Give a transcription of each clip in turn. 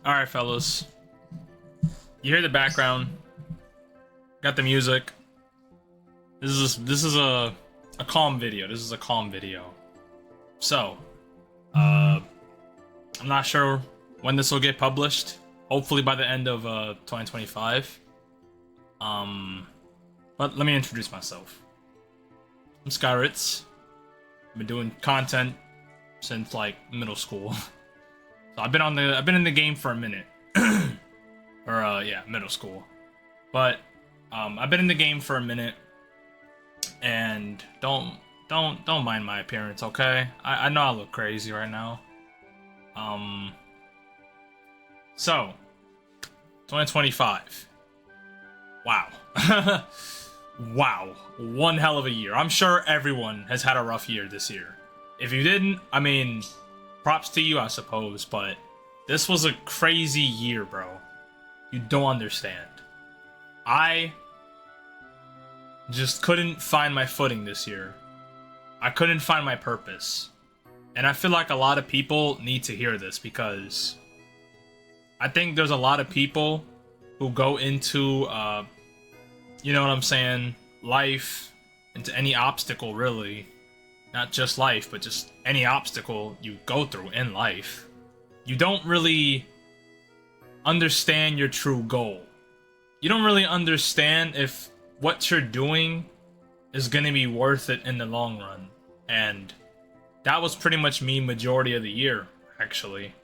All right, fellas. You hear the background? Got the music. This is a calm video. This is a calm video. So, I'm not sure when this will get published. Hopefully by the end of 2025. But let me introduce myself. I'm Skyritz. I've been doing content since like middle school. So I've been in the game for a minute. Or yeah, middle school. But I've been in the game for a minute, and don't mind my appearance, okay? I know I look crazy right now. So 2025. Wow. Wow, one hell of a year. I'm sure everyone has had a rough year this year. If you didn't, I mean, props to you, I suppose, but this was a crazy year, bro. You don't understand. I just couldn't find my footing this year. I couldn't find my purpose. And I feel like a lot of people need to hear this because I think there's a lot of people who go into, you know what I'm saying, life, into any obstacle really. Not just life, but just any obstacle you go through in life. You don't really understand your true goal. You don't really understand if what you're doing is gonna be worth it in the long run. And that was pretty much me majority of the year, actually.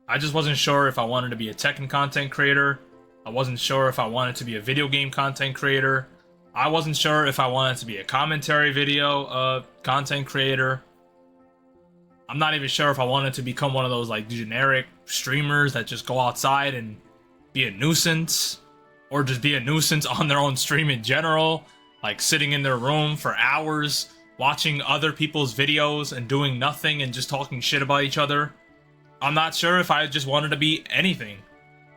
I just wasn't sure if I wanted to be a tech and content creator. I wasn't sure if I wanted to be a video game content creator. I wasn't sure if I wanted to be a commentary video content creator. I'm not even sure if I wanted to become one of those like generic streamers that just go outside and be a nuisance, or just be a nuisance on their own stream in general, like sitting in their room for hours watching other people's videos and doing nothing and just talking shit about each other. I'm not sure if I just wanted to be anything.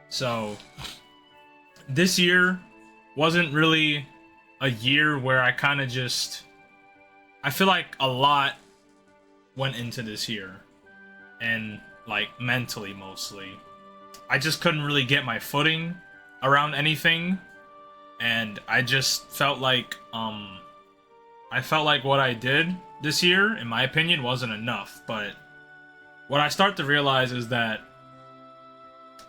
So this year wasn't really a year where I kind of just, I feel like a lot went into this year, and like mentally mostly. I just couldn't really get my footing around anything, and I just felt like what I did this year, in my opinion, wasn't enough. But what I start to realize is that,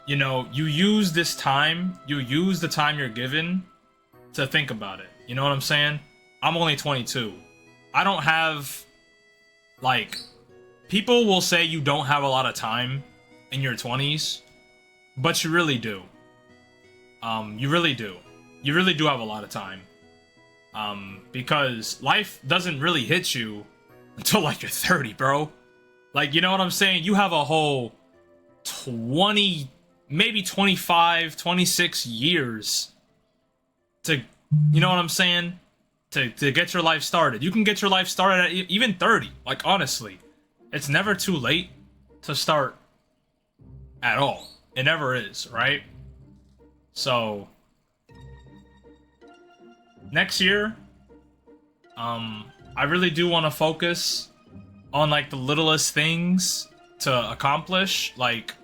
you know, you use the time you're given to think about it. You know what I'm saying? I'm only 22. I don't have, like, people will say you don't have a lot of time in your 20s, but you really do. You really do. You really do have a lot of time. Because life doesn't really hit you until like you're 30, bro. Like, you know what I'm saying? You have a whole 20, maybe 25, 26 years to, you know what I'm saying? To get your life started. You can get your life started at even 30. Like, honestly, it's never too late to start at all. It never is, right? So next year, I really do want to focus on like the littlest things to accomplish. Like,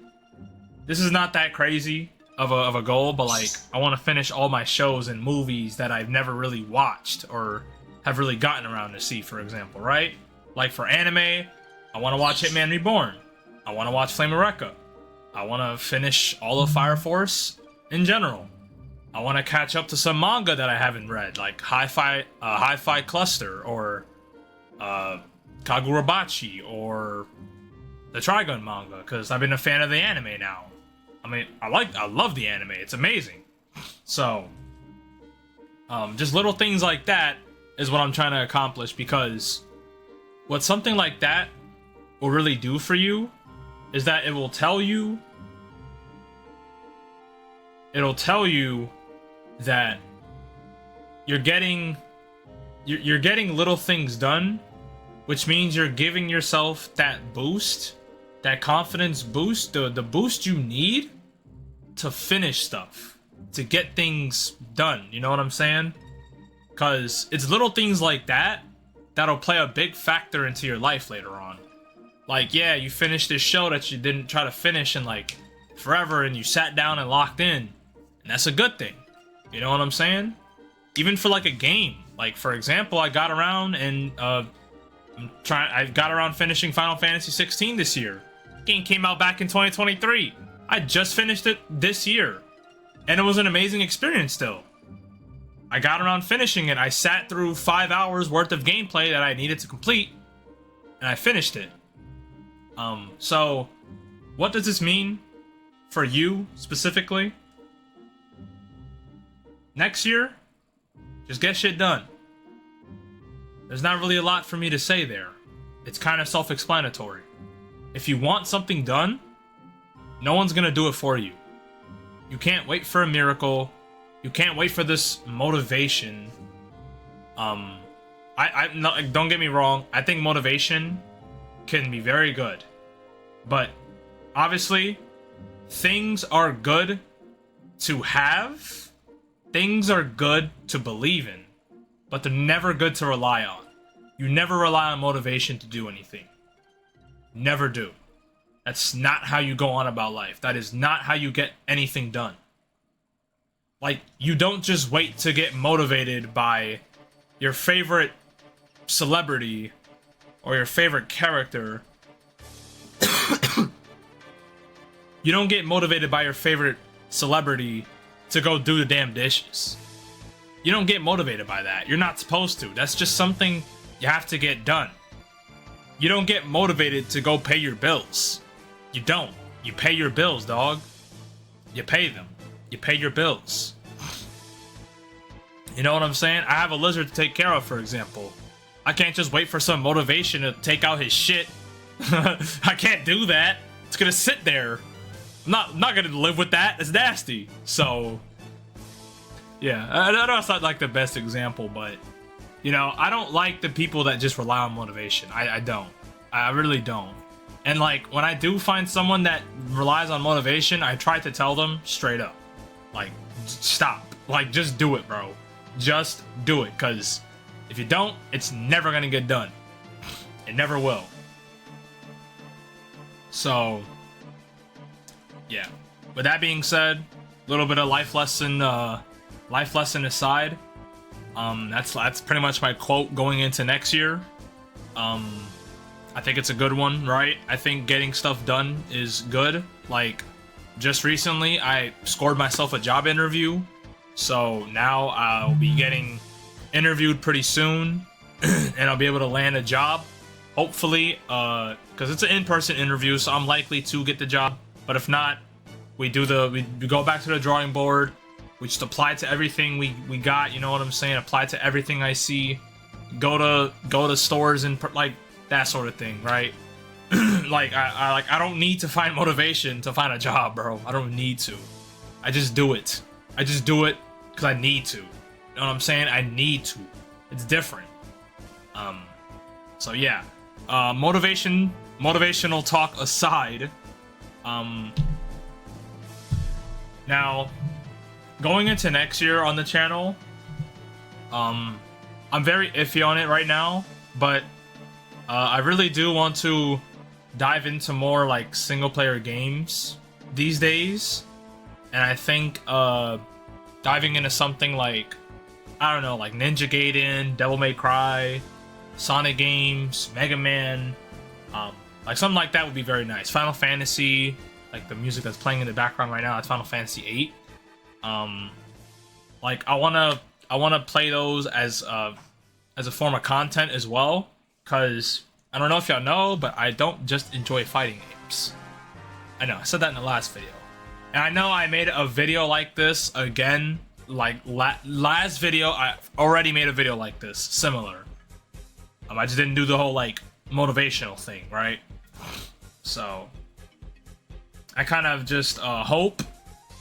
this is not that crazy of a goal, but like, I want to finish all my shows and movies that I've never really watched or have really gotten around to see, for example, right? Like for anime, I want to watch Hitman Reborn. I want to watch Flame of Recca. I want to finish all of Fire Force in general. I want to catch up to some manga that I haven't read, like Hi-Fi Cluster, or Kagurabachi, or the Trigun manga, because I've been a fan of the anime now. I mean, I love the anime. It's amazing. So, just little things like that is what I'm trying to accomplish, because what something like that will really do for you is that it will tell you that you're getting little things done, which means you're giving yourself that boost, that confidence boost, the boost you need to finish stuff, to get things done. You know what I'm saying? Because it's little things like that that'll play a big factor into your life later on. Like, yeah, you finished this show that you didn't try to finish in like forever and you sat down and locked in, and that's a good thing. You know what I'm saying? Even for like a game, like for example, I got around and I got around finishing Final Fantasy 16 this year. Game came out back in 2023. I just finished it this year, and it was an amazing experience still. I got around finishing it. I sat through 5 hours worth of gameplay that I needed to complete, and I finished it. So what does this mean for you specifically? Next year, just get shit done. There's not really a lot for me to say there. It's kind of self-explanatory. If you want something done, no one's gonna do it for you. You can't wait for a miracle. You can't wait for this motivation. Don't get me wrong. I think motivation can be very good, but obviously, things are good to have. Things are good to believe in, but they're never good to rely on. You never rely on motivation to do anything. Never do. That's not how you go on about life. That is not how you get anything done. Like, you don't just wait to get motivated by your favorite celebrity or your favorite character. You don't get motivated by your favorite celebrity to go do the damn dishes. You don't get motivated by that. You're not supposed to. That's just something you have to get done. You don't get motivated to go pay your bills. You don't. You pay your bills, dog. You pay them. You pay your bills. You know what I'm saying? I have a lizard to take care of, for example. I can't just wait for some motivation to take out his shit. I can't do that. It's gonna sit there. I'm not gonna live with that. It's nasty. So, yeah, I know it's not like the best example, but you know, I don't like the people that just rely on motivation. I don't. I really don't. And like, when I do find someone that relies on motivation, I try to tell them straight up, like, stop. Like, just do it, bro. Just do it, because if you don't, it's never gonna get done. It never will. So, yeah. With that being said, a little bit of life lesson aside, that's pretty much my quote going into next year. I think it's a good one, right? I think getting stuff done is good. Like, just recently, I scored myself a job interview, so now I'll be getting interviewed pretty soon, and I'll be able to land a job, hopefully, because it's an in-person interview, so I'm likely to get the job. But if not, we go back to the drawing board. We just apply to everything we got. You know what I'm saying? Apply to everything I see. Go to stores and like that sort of thing, right? Like I don't need to find motivation to find a job, bro. I don't need to. I just do it. I just do it because I need to. You know what I'm saying? I need to. It's different. So yeah. Motivational talk aside. Now, going into next year on the channel, I'm very iffy on it right now, but I really do want to dive into more like single player games these days, and I think diving into something like, I don't know, like Ninja Gaiden, Devil May Cry, Sonic games, Mega Man, like something like that would be very nice. Final Fantasy, like the music that's playing in the background right now, that's Final Fantasy 8. Like I wanna play those as a form of content as well, because I don't know if y'all know, but I don't just enjoy fighting games. I know I said that in the last video, and I know I made a video like this again. Like last video, I already made a video like this, similar. I just didn't do the whole like motivational thing, right? So I kind of just hope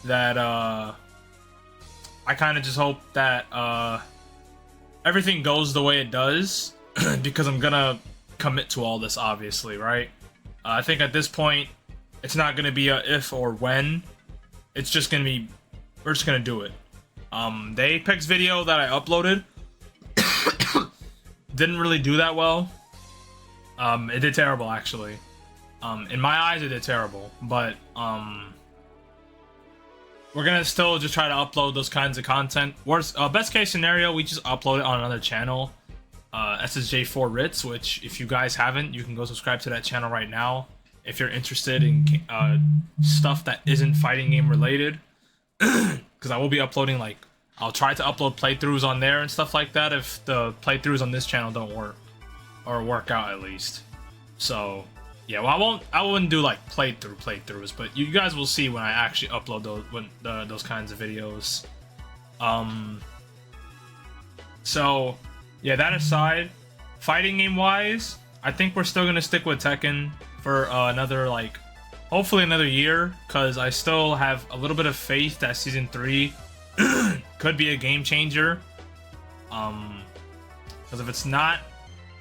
that everything goes the way it does, because I'm gonna commit to all this, obviously, right? I think at this point, it's not gonna be a if or when. It's just gonna be, we're just gonna do it. The Apex video that I uploaded didn't really do that well. It did terrible, actually. In my eyes, it did terrible, but we're gonna still just try to upload those kinds of content. Worst, best case scenario, we just upload it on another channel, SSJ4 Ritz, which if you guys haven't, you can go subscribe to that channel right now if you're interested in stuff that isn't fighting game related. Because I will be uploading, like, I'll try to upload playthroughs on there and stuff like that if the playthroughs on this channel don't work, or work out at least. So yeah, well, I wouldn't do like playthroughs, but you guys will see when I actually upload those kinds of videos. So yeah, that aside, fighting game wise, I think we're still gonna stick with Tekken for another, like, hopefully another year, because I still have a little bit of faith that Season 3 could be a game changer. Because if it's not,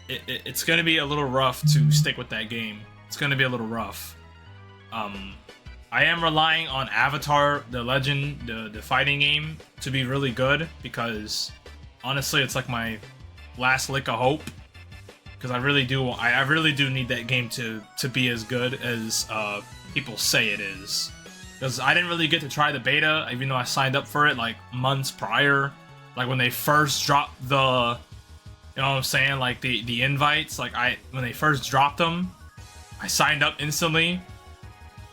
it's gonna be a little rough to stick with that game. It's gonna be a little rough. I am relying on Avatar, the Legend, the fighting game, to be really good, because honestly, it's like my last lick of hope. Because I really do need that game to be as good as people say it is. Because I didn't really get to try the beta, even though I signed up for it like months prior. Like when they first dropped the, you know what I'm saying, like the invites. Like when they first dropped them, I signed up instantly.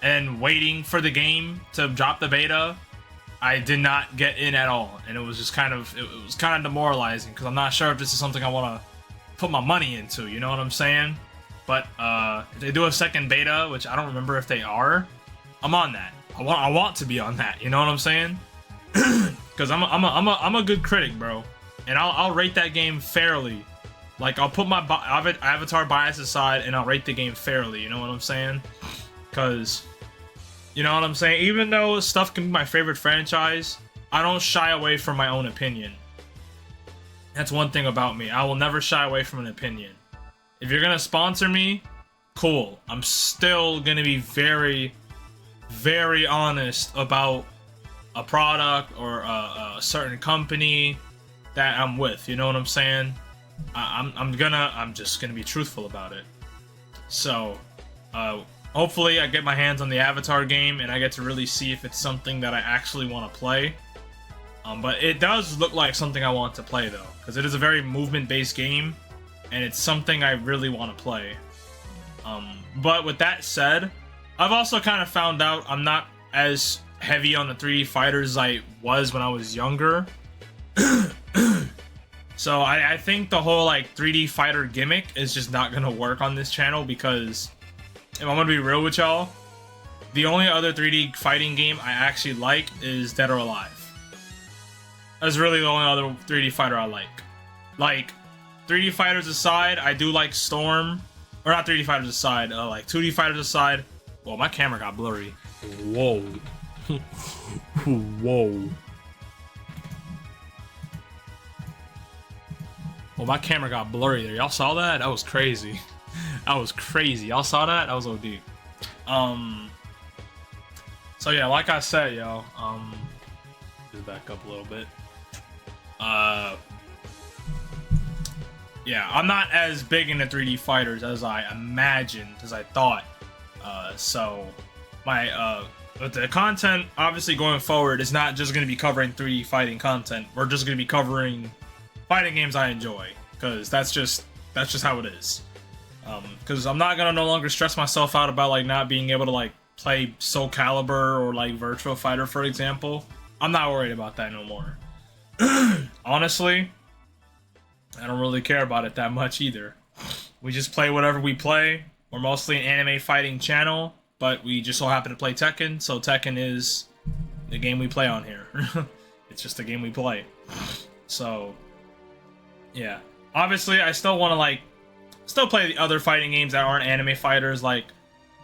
And waiting for the game to drop the beta, I did not get in at all, and it was just kind of demoralizing, because I'm not sure if this is something I want to put my money into, you know what I'm saying? But if they do a second beta, which I don't remember if they are, I'm on that. I want to be on that, you know what I'm saying? Because I'm a good critic, bro, and I'll rate that game fairly. Like, I'll put my Avatar bias aside, and I'll rate the game fairly, you know what I'm saying? Because, you know what I'm saying? Even though stuff can be my favorite franchise, I don't shy away from my own opinion. That's one thing about me. I will never shy away from an opinion. If you're gonna sponsor me, cool. I'm still gonna be very, very honest about a product or a certain company that I'm with. You know what I'm saying? I'm just gonna be truthful about it. So, hopefully I get my hands on the Avatar game and I get to really see if it's something that I actually want to play. But it does look like something I want to play, though, because it is a very movement-based game, and it's something I really want to play. But with that said, I've also kind of found out I'm not as heavy on the 3D fighters as I was when I was younger. So I think the whole, like, 3D fighter gimmick is just not going to work on this channel, because if I'm going to be real with y'all, the only other 3D fighting game I actually like is Dead or Alive. That's really the only other 3D fighter I like. Like, 3D fighters aside, I do like Storm. Or not 3D fighters aside, like 2D fighters aside. Whoa, my camera got blurry. Whoa. Whoa. Well, my camera got blurry there. Y'all saw that? That was crazy. That was crazy. Y'all saw that? That was OD. So yeah, like I said, y'all, just back up a little bit. Yeah, I'm not as big into 3D fighters as I imagined, as I thought. So my but the content obviously going forward is not just going to be covering 3D fighting content. We're just going to be covering fighting games I enjoy, because that's just how it is. Because I'm not gonna no longer stress myself out about, like, not being able to, like, play Soul Calibur or, like, Virtua Fighter, for example. I'm not worried about that no more. Honestly, I don't really care about it that much either. We just play whatever we play. We're mostly an anime fighting channel, but we just so happen to play Tekken, so Tekken is the game we play on here. It's just the game we play. So, yeah. Obviously, I still want to, like, still play the other fighting games that aren't anime fighters. Like,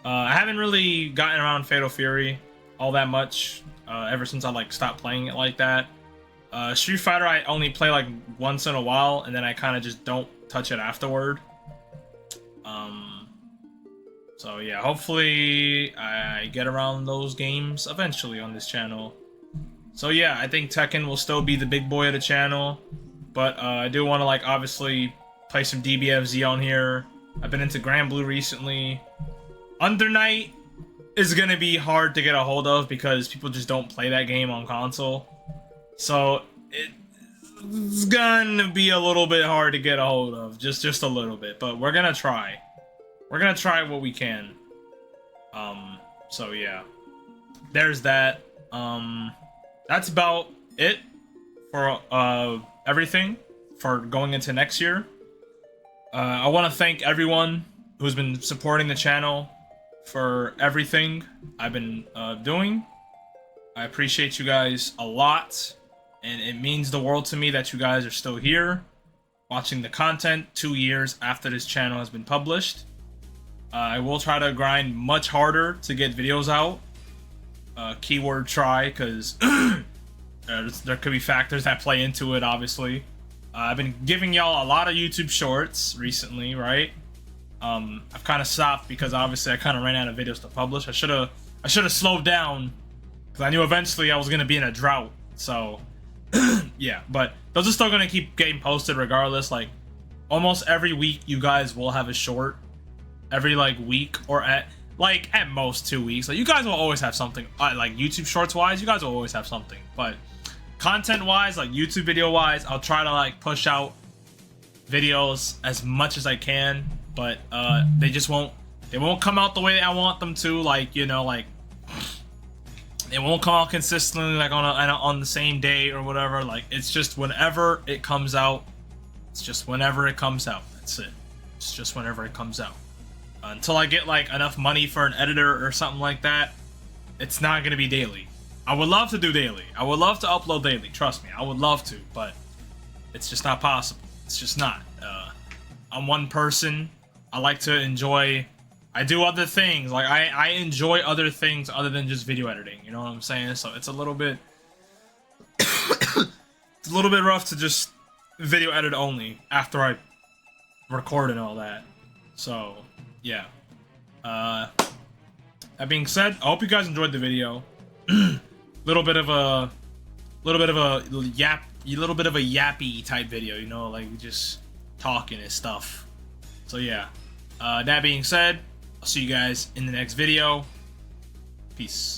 I haven't really gotten around Fatal Fury all that much ever since I, like, stopped playing it like that. Street Fighter I only play, like, once in a while, and then I kind of just don't touch it afterward. So yeah, hopefully I get around those games eventually on this channel. So yeah, I think Tekken will still be the big boy of the channel, but I do want to, like, obviously play some DBFZ on here. I've been into Grand Blue recently. Under Night, is gonna be hard to get a hold of because people just don't play that game on console. So it's gonna be a little bit hard to get a hold of, just a little bit. But we're gonna try. We're gonna try what we can. So yeah, there's that. That's about it for everything for going into next year. I want to thank everyone who's been supporting the channel for everything I've been doing. I appreciate you guys a lot, and it means the world to me that you guys are still here watching the content 2 years after this channel has been published. I will try to grind much harder to get videos out. Keyword try, because there could be factors that play into it, obviously. I've been giving y'all a lot of YouTube shorts recently, right? I've kind of stopped because obviously I kind of ran out of videos to publish. I should have slowed down because I knew eventually I was gonna be in a drought. So yeah, but those are still gonna keep getting posted regardless. Like almost every week, you guys will have a short. Every like week or at most 2 weeks. Like you guys will always have something. Like YouTube shorts wise, you guys will always have something. But content wise, like YouTube video wise, I'll try to like push out videos as much as I can. But they just won't. They won't come out the way I want them to. Like, you know, like it won't come out consistently, like on the same day or whatever. Like it's just whenever it comes out. It's just whenever it comes out. That's it. It's just whenever it comes out. Until I get like enough money for an editor or something like that, it's not gonna be daily. I would love to do daily. I would love to upload daily. Trust me, I would love to, but it's just not possible. It's just not. I'm one person. I like to enjoy. I do other things. Like I enjoy other things other than just video editing. You know what I'm saying? So it's a little bit. It's a little bit rough to just video edit only after I record and all that. So. Yeah. That being said, I hope you guys enjoyed the video. little bit of a yappy type video, you know, like just talking and stuff. So yeah. That being said, I'll see you guys in the next video. Peace.